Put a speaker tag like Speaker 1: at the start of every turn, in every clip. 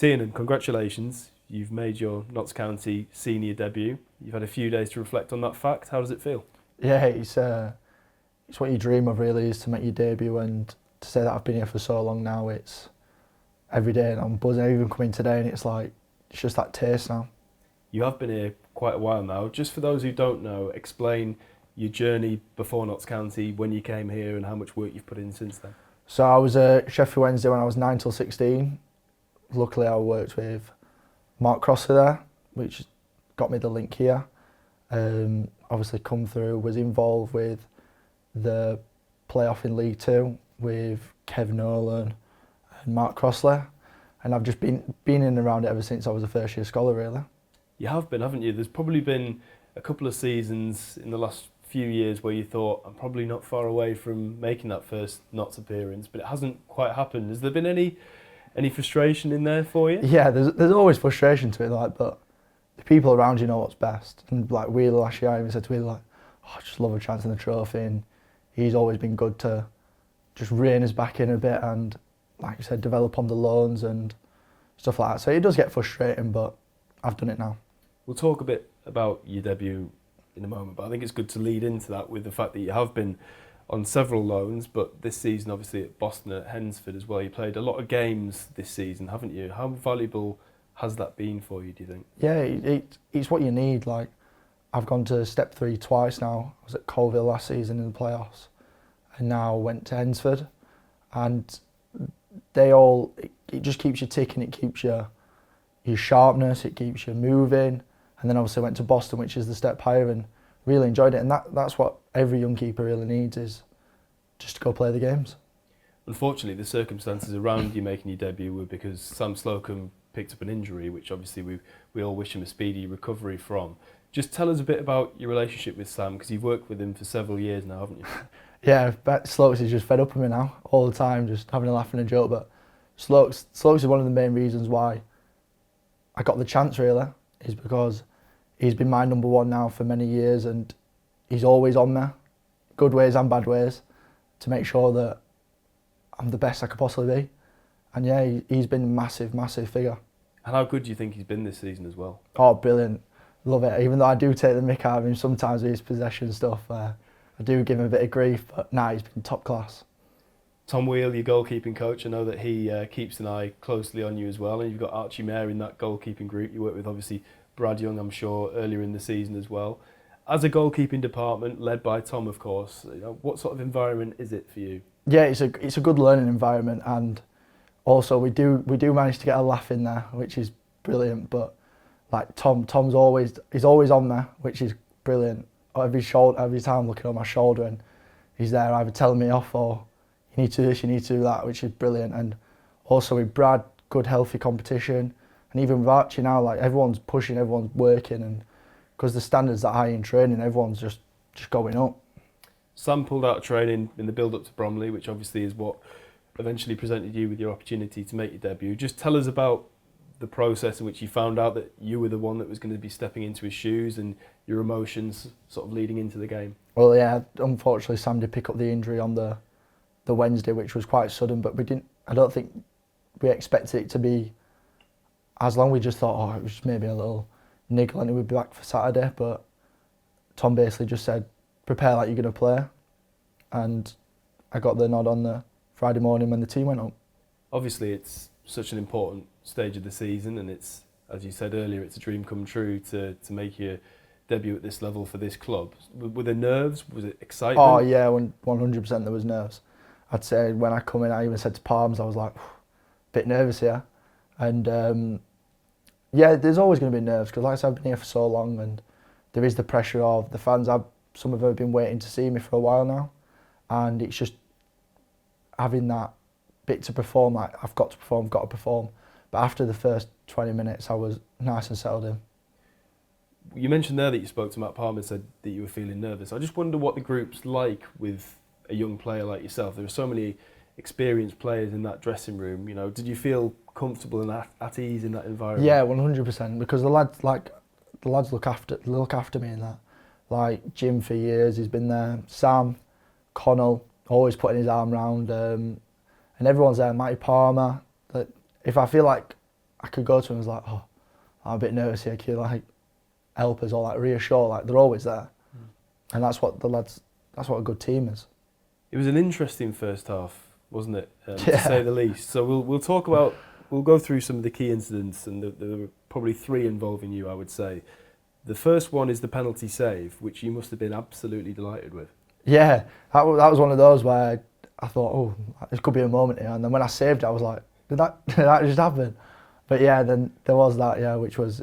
Speaker 1: Tiernan, congratulations. You've made your Notts County senior debut. You've had a few days to reflect on that fact. How does it feel?
Speaker 2: Yeah, it's what you dream of really, is to make your debut, and to say that I've been here for so long now, it's every day and I'm buzzing. I even come in today and it's like, it's just that taste now.
Speaker 1: You have been here quite a while now. Just for those who don't know, explain your journey before Notts County, when you came here and how much work you've put in since then.
Speaker 2: So I was at Sheffield Wednesday when I was 9 till 16. Luckily I worked with Mark Crossley there, which got me the link here. Obviously come through, was involved with the playoff in League Two with Kev Nolan and Mark Crossley, and I've just been in and around it ever since I was a first year scholar really.
Speaker 1: You have been, haven't you? There's probably been a couple of seasons in the last few years where you thought, I'm probably not far away from making that first Notts appearance, but it hasn't quite happened. Has there been any frustration in there for you?
Speaker 2: Yeah, there's always frustration to it, like, but the people around you know what's best. And like Wheeler last year, I even said to Wheeler, like, oh, I just love a chance in the trophy, and he's always been good to just rein us back in a bit and, like you said, develop on the loans and stuff like that. So it does get frustrating, but I've done it now.
Speaker 1: We'll talk a bit about your debut in a moment, but I think it's good to lead into that with the fact that you have been on several loans, but this season obviously at Boston, at Hensford as well. You played a lot of games this season, haven't you? How valuable has that been for you, do you think?
Speaker 2: Yeah, it's what you need. Like, I've gone to step 3 twice now. I was at Colville last season in the playoffs, and now went to Hensford, and it just keeps you ticking. It keeps your sharpness, it keeps you moving. And then obviously went to Boston, which is the step higher, and really enjoyed it. And that's what every young keeper really needs, is just to go play the games.
Speaker 1: Unfortunately, the circumstances around you making your debut were because Sam Slocum picked up an injury, which obviously we all wish him a speedy recovery from. Just tell us a bit about your relationship with Sam, because you've worked with him for several years now, haven't you?
Speaker 2: Yeah, but Slokes is just fed up with me now, all the time, just having a laugh and a joke. But Slokes is one of the main reasons why I got the chance, really, is because he's been my number one now for many years, and he's always on there, good ways and bad ways, to make sure that I'm the best I could possibly be. And yeah, he's been a massive, massive figure.
Speaker 1: And how good do you think he's been this season as well?
Speaker 2: Oh, brilliant. Love it. Even though I do take the mick out of him sometimes with his possession stuff, I do give him a bit of grief, but nah, he's been top class.
Speaker 1: Tom Wheel, your goalkeeping coach, I know that he keeps an eye closely on you as well, and you've got Archie Mayer in that goalkeeping group. You work with obviously Brad Young, I'm sure, earlier in the season as well. As a goalkeeping department, led by Tom, of course, what sort of environment is it for you?
Speaker 2: Yeah, it's a good learning environment, and also we do manage to get a laugh in there, which is brilliant. But like Tom's always on there, which is brilliant. Every time looking on my shoulder, and he's there either telling me off or you need to do this, you need to do that, which is brilliant. And also with Brad, good healthy competition, and even with Archie now, like everyone's pushing, everyone's working, and because the standards that high in training, everyone's just going up.
Speaker 1: Sam pulled out of training in the build-up to Bromley, which obviously is what eventually presented you with your opportunity to make your debut. Just tell us about the process in which you found out that you were the one that was going to be stepping into his shoes, and your emotions sort of leading into the game.
Speaker 2: Well, yeah, unfortunately Sam did pick up the injury on the Wednesday, which was quite sudden, but I don't think we expected it to be as long. We just thought, oh, it was just maybe a little niggle and he would be back for Saturday, but Tom basically just said, prepare like you're going to play, and I got the nod on the Friday morning when the team went up.
Speaker 1: Obviously it's such an important stage of the season, and it's, as you said earlier, it's a dream come true to make your debut at this level for this club. Were there nerves? Was it excitement?
Speaker 2: Oh yeah, 100% there was nerves. I'd say when I come in, I even said to Palms, I was like, a bit nervous here. And yeah, there's always going to be nerves, because like I said, I've been here for so long, and there is the pressure of the fans. Some of them have been waiting to see me for a while now, and it's just having that bit to perform, like I've got to perform. But after the first 20 minutes, I was nice and settled in.
Speaker 1: You mentioned there that you spoke to Matt Palmer and said that you were feeling nervous. I just wonder what the group's like with a young player like yourself. There are so many experienced players in that dressing room. You know, did you feel comfortable and at ease in that environment?
Speaker 2: Yeah, 100%. Because the lads look after me in that. Like Jim for years, he's been there. Sam, Connell, always putting his arm round, and everyone's there. Matty Palmer. That if I feel like I could go to them and was like, oh, I'm a bit nervous here, can you like help us or like reassure, like they're always there. And that's what that's what a good team is.
Speaker 1: It was an interesting first half, wasn't it? To say the least. So we'll go through some of the key incidents, and there were probably 3 involving you, I would say. The first one is the penalty save, which you must have been absolutely delighted with.
Speaker 2: Yeah, that was one of those where I thought, oh, this could be a moment here. And then when I saved it, I was like, did that just happen? But yeah, then there was that, yeah, which was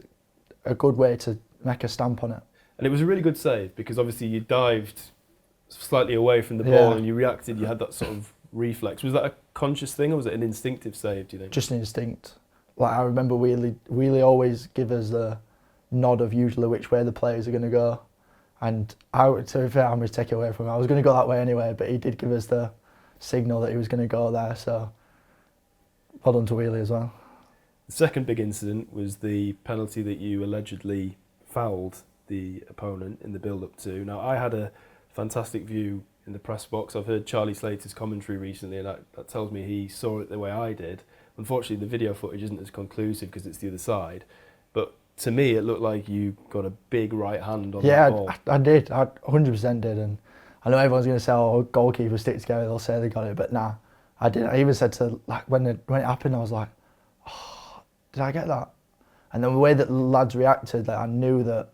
Speaker 2: a good way to make a stamp on it.
Speaker 1: And it was a really good save because obviously you dived slightly away from the ball and you reacted, you had that sort of reflex. Was that a conscious thing or was it an instinctive save, do you think?
Speaker 2: Just an instinct. Like I remember Wheelie always give us the nod of usually which way the players are going to go. And to be fair, I'm going to take it away from him. I was going to go that way anyway, but he did give us the signal that he was going to go there. So well done to Wheelie as well.
Speaker 1: The second big incident was the penalty that you allegedly fouled the opponent in the build-up to. Now, I had a fantastic view in the press box. I've heard Charlie Slater's commentary recently, and that tells me he saw it the way I did. Unfortunately, the video footage isn't as conclusive because it's the other side. But to me, it looked like you got a big right hand on that ball.
Speaker 2: Yeah, I did. I 100% did. And I know everyone's going to say, oh, goalkeepers stick together, they'll say they got it. But nah, I didn't. I even said to, like, when it happened, I was like, oh, did I get that? And then the way that the lads reacted, like, I knew that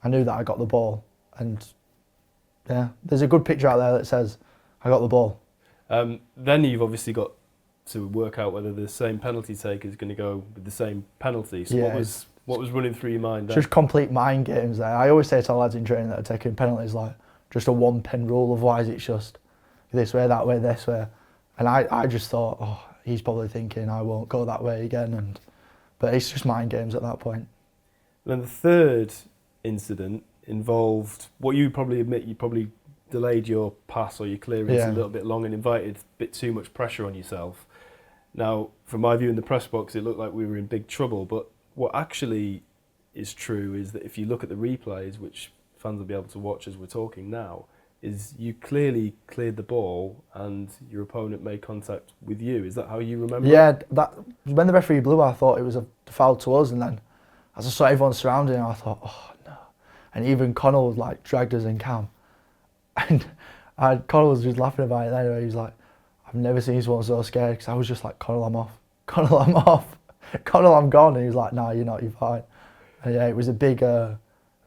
Speaker 2: I got the ball. And yeah, there's a good picture out there that says I got the ball.
Speaker 1: Then you've obviously got to work out whether the same penalty taker is going to go with the same penalty. So what was running through your mind there?
Speaker 2: Just complete mind games there. I always say to lads in training that are taking penalties, like, just a 1-pen rule, otherwise it's just this way, that way, this way. And I just thought, oh, he's probably thinking I won't go that way again. But it's just mind games at that point.
Speaker 1: Then the third incident involved what you probably admit you probably delayed your pass or your clearance a little bit long and invited a bit too much pressure on yourself. Now, from my view in the press box, it looked like we were in big trouble, but what actually is true is that if you look at the replays, which fans will be able to watch as we're talking now, is you clearly cleared the ball and your opponent made contact with you. Is that how you remember it?
Speaker 2: Yeah, when the referee blew, I thought it was a foul to us, and then as I saw everyone surrounding him, I thought, oh no. And even Connell was like dragged us in Cam. And Connell was just laughing about it anyway. He was like, I've never seen someone so scared, because I was just like, Connell, I'm off. Connell, I'm off. Connell, I'm gone. And he was like, no, you're not, you're fine. And yeah, it was a big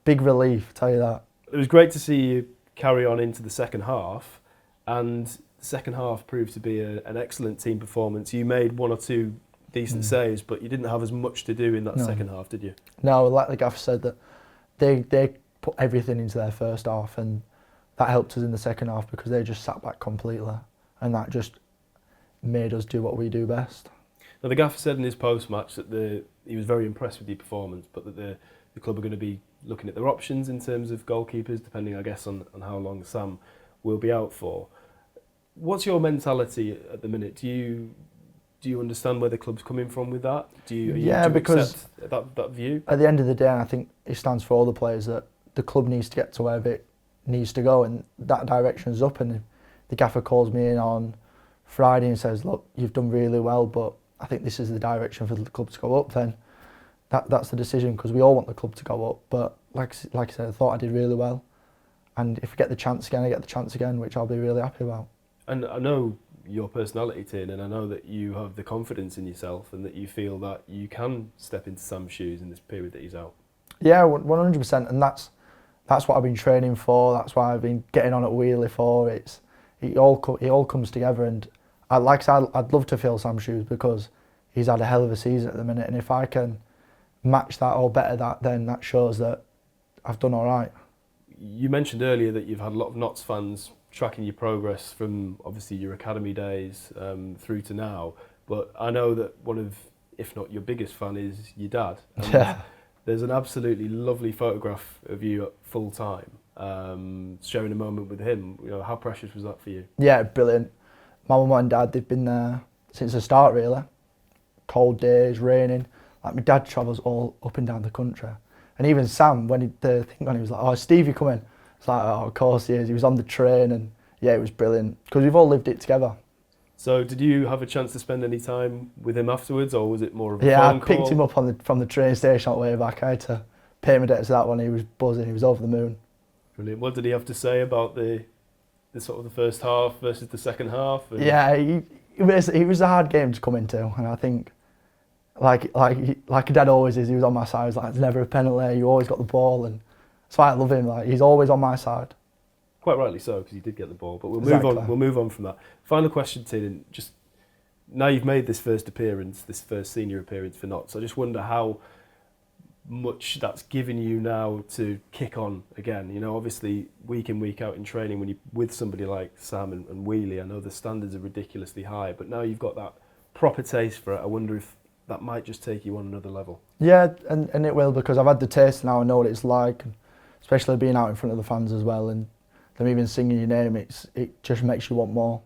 Speaker 2: relief, tell you that.
Speaker 1: It was great to see you carry on into the second half, and the second half proved to be an excellent team performance. You made 1 or 2 decent saves, but you didn't have as much to do in that second half, did you?
Speaker 2: No, like the gaffer said, that they put everything into their first half, and that helped us in the second half because they just sat back completely, and that just made us do what we do best.
Speaker 1: Now, the gaffer said in his post-match that he was very impressed with your performance, but that the club are going to be looking at their options in terms of goalkeepers, depending, I guess, on how long Sam will be out for. What's your mentality at the minute? Do you understand where the club's coming from with that? Do you
Speaker 2: because
Speaker 1: accept that view?
Speaker 2: At the end of the day, I think it stands for all the players that the club needs to get to wherever it needs to go, and that direction's up. And if the gaffer calls me in on Friday and says, look, you've done really well, but I think this is the direction for the club to go up, then that's the decision, because we all want the club to go up. But like I said, I thought I did really well, and if I get the chance again, I get the chance again, which I'll be really happy about. And
Speaker 1: I know your personality, Tiernan, and I know that you have the confidence in yourself and that you feel that you can step into Sam's shoes in this period that he's out.
Speaker 2: Yeah, 100%, and that's what I've been training for. That's why I've been getting on at Wheelie for. It all comes together, and I'd love to fill Sam's shoes because he's had a hell of a season at the minute, and if I can match that or better that, then that shows that I've done all right.
Speaker 1: You mentioned earlier that you've had a lot of Notts fans tracking your progress from obviously your academy days through to now, but I know that one of, if not your biggest fan, is your dad.
Speaker 2: Yeah.
Speaker 1: There's an absolutely lovely photograph of you at full time, showing a moment with him. You know, how precious was that for you?
Speaker 2: Yeah, brilliant. My mum and dad, they've been there since the start, really. Cold days, raining. Like, my dad travels all up and down the country. And even Sam, when the thing on, he was like, oh, Steve, you coming? It's like, oh, of course he is. He was on the train, and yeah, it was brilliant because we've all lived it together.
Speaker 1: So did you have a chance to spend any time with him afterwards, or was it more of a
Speaker 2: Yeah, I
Speaker 1: phone call?
Speaker 2: picked him up from the train station on the way back. I had to pay my debts to that one. He was buzzing. He was over the moon.
Speaker 1: Brilliant. What did he have to say about the sort of the first half versus the second half? And
Speaker 2: Yeah, it was a hard game to come into, and I think, like Dad always is, he was on my side. He was like, "There's never a penalty. You always got the ball," and that's why I love him. Like, he's always on my side.
Speaker 1: quite rightly so, because he did get the ball. But we'll
Speaker 2: Exactly.
Speaker 1: move on. We'll move on from that. Final question, Tiernan. Just now you've made this first appearance, this first senior appearance for Notts. I just wonder how much that's given you now to kick on again. You know, obviously week in, week out in training, when you're with somebody like Sam and Wheely, I know the standards are ridiculously high, but now you've got that proper taste for it. I wonder if that might just take you on another level.
Speaker 2: Yeah, and it will, because I've had the taste now. I know what it's like, and especially being out in front of the fans as well, and them even singing your name. It just makes you want more.